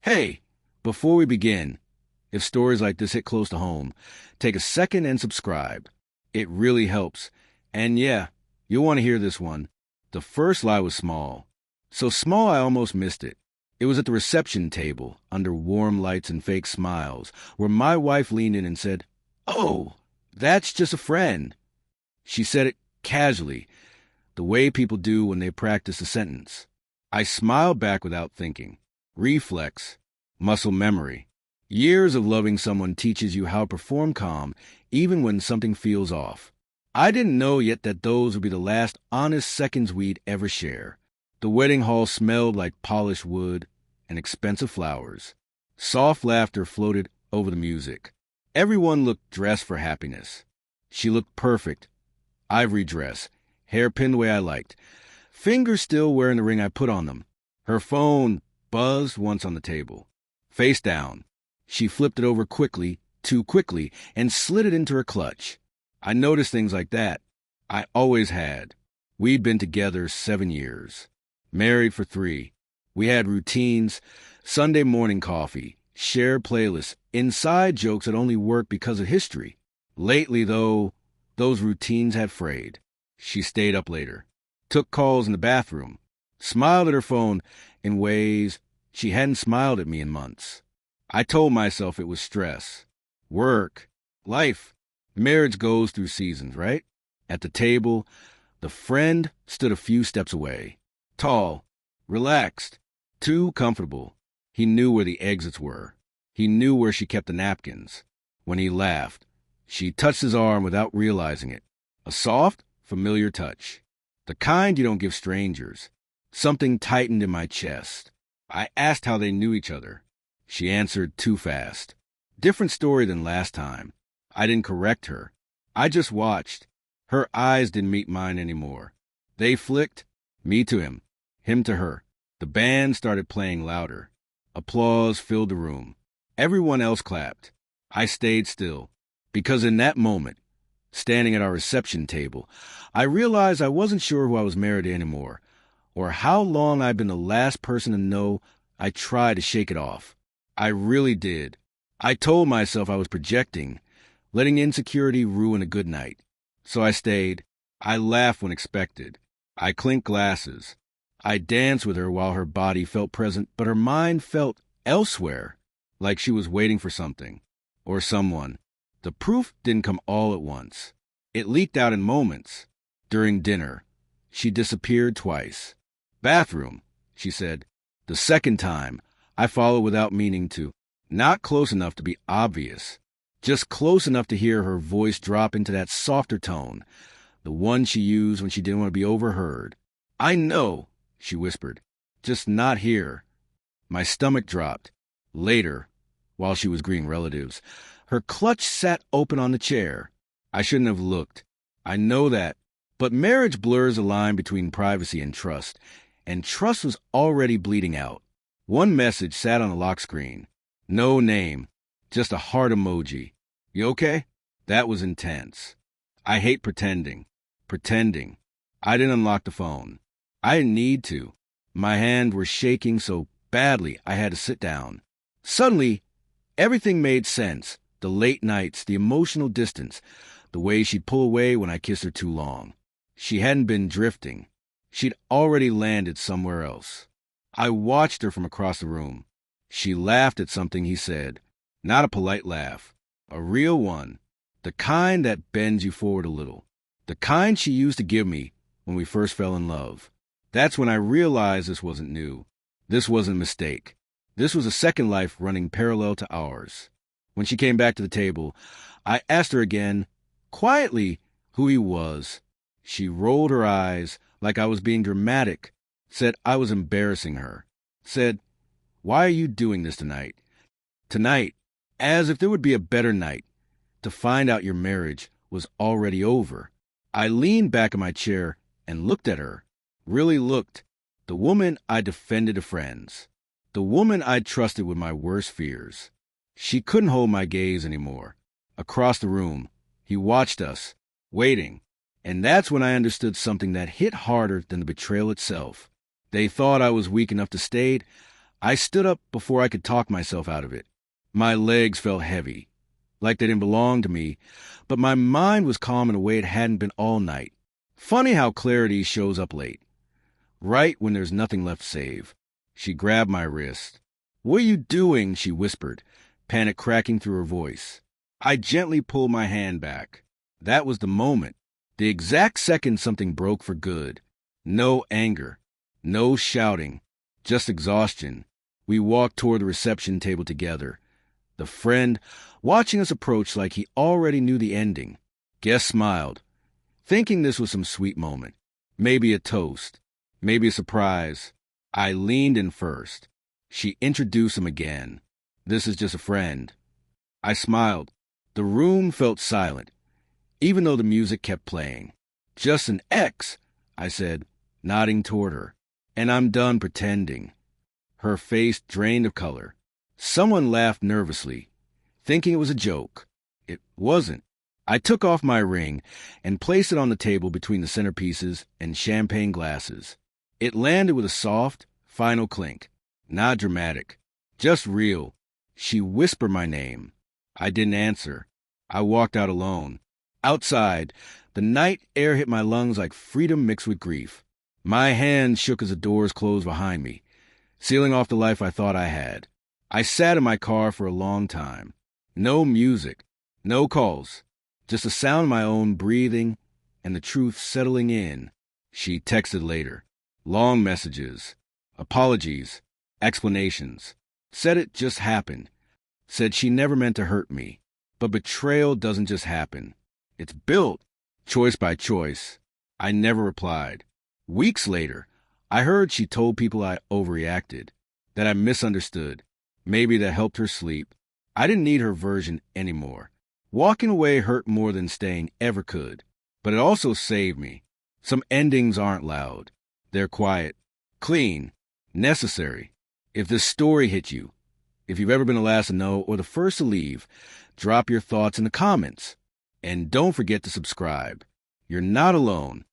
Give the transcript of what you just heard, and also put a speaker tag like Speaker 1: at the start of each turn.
Speaker 1: Hey, before we begin, if stories like this hit close to home, take a second and subscribe. It really helps. And yeah, you'll want to hear this one. The first lie was small. So small I almost missed it. It was at the reception table, under warm lights and fake smiles, where my wife leaned in and said, "Oh, that's just a friend." She said it casually, the way people do when they practice a sentence. I smiled back without thinking. Reflex, muscle memory. Years of loving someone teaches you how to perform calm even when something feels off. I didn't know yet that those would be the last honest seconds we'd ever share. The wedding hall smelled like polished wood and expensive flowers. Soft laughter floated over the music. Everyone looked dressed for happiness. She looked perfect. Ivory dress, hair pinned the way I liked. Fingers still wearing the ring I put on them. Her phone buzzed once on the table. Face down. She flipped it over quickly, too quickly, and slid it into her clutch. I noticed things like that. I always had. We'd been together 7 years. Married for 3. We had routines, Sunday morning coffee, shared playlists, inside jokes that only worked because of history. Lately, though, those routines had frayed. She stayed up later, took calls in the bathroom, smiled at her phone in ways she hadn't smiled at me in months. I told myself it was stress, work, life. Marriage goes through seasons, right? At the table, the friend stood a few steps away. Tall, relaxed, too comfortable. He knew where the exits were. He knew where she kept the napkins. When he laughed, she touched his arm without realizing it. A soft, familiar touch. The kind you don't give strangers. Something tightened in my chest. I asked how they knew each other. She answered too fast. Different story than last time. I didn't correct her. I just watched. Her eyes didn't meet mine anymore. They flicked, me to him to her. The band started playing louder. Applause filled the room. Everyone else clapped. I stayed still, because in that moment, standing at our reception table, I realized I wasn't sure who I was married to anymore, or how long I'd been the last person to know. I tried to shake it off. I really did. I told myself I was projecting, letting insecurity ruin a good night. So I stayed. I laughed when expected. I clinked glasses. I danced with her while her body felt present, but her mind felt elsewhere, like she was waiting for something, or someone. The proof didn't come all at once. It leaked out in moments. During dinner, she disappeared twice. "Bathroom," she said. The second time, I followed without meaning to. Not close enough to be obvious. Just close enough to hear her voice drop into that softer tone, the one she used when she didn't want to be overheard. "I know," she whispered. "Just not here." My stomach dropped. Later, while she was greeting relatives, her clutch sat open on the chair. I shouldn't have looked. I know that. But marriage blurs the line between privacy and trust was already bleeding out. One message sat on the lock screen. No name, just a heart emoji. "You okay?" That was intense. I hate pretending. I didn't unlock the phone. I didn't need to. My hands were shaking so badly I had to sit down. Suddenly, everything made sense. The late nights, the emotional distance, the way she'd pull away when I kissed her too long. She hadn't been drifting. She'd already landed somewhere else. I watched her from across the room. She laughed at something he said. Not a polite laugh. A real one. The kind that bends you forward a little. The kind she used to give me when we first fell in love. That's when I realized this wasn't new. This wasn't a mistake. This was a second life running parallel to ours. When she came back to the table, I asked her again, quietly, who he was. She rolled her eyes like I was being dramatic, said I was embarrassing her, said, "Why are you doing this tonight?" Tonight, as if there would be a better night, to find out your marriage was already over. I leaned back in my chair and looked at her, really looked. The woman I defended to friends. The woman I trusted with my worst fears. She couldn't hold my gaze anymore. Across the room, he watched us, waiting. And that's when I understood something that hit harder than the betrayal itself. They thought I was weak enough to stay. I stood up before I could talk myself out of it. My legs felt heavy, like they didn't belong to me, but my mind was calm in a way it hadn't been all night. Funny how clarity shows up late, right when there's nothing left to save. She grabbed my wrist. "What are you doing?" she whispered, panic cracking through her voice. I gently pulled my hand back. That was the moment, the exact second something broke for good. No anger, no shouting, just exhaustion. We walked toward the reception table together. The friend, watching us approach like he already knew the ending. Guest smiled, thinking this was some sweet moment. Maybe a toast, maybe a surprise. I leaned in first. She introduced him again. "This is just a friend." I smiled. The room felt silent, even though the music kept playing. "Just an ex," I said, nodding toward her. "And I'm done pretending." Her face drained of color. Someone laughed nervously, thinking it was a joke. It wasn't. I took off my ring and placed it on the table between the centerpieces and champagne glasses. It landed with a soft, final clink. Not dramatic, just real. She whispered my name. I didn't answer. I walked out alone. Outside, the night air hit my lungs like freedom mixed with grief. My hands shook as the doors closed behind me, sealing off the life I thought I had. I sat in my car for a long time. No music, no calls, just the sound of my own breathing and the truth settling in. She texted later. Long messages, apologies, explanations. Said it just happened. Said she never meant to hurt me. But betrayal doesn't just happen. It's built, choice by choice. I never replied. Weeks later, I heard she told people I overreacted, that I misunderstood. Maybe that helped her sleep. I didn't need her version anymore. Walking away hurt more than staying ever could. But it also saved me. Some endings aren't loud. They're quiet, clean, necessary. If this story hit you, if you've ever been the last to know or the first to leave, drop your thoughts in the comments. And don't forget to subscribe. You're not alone.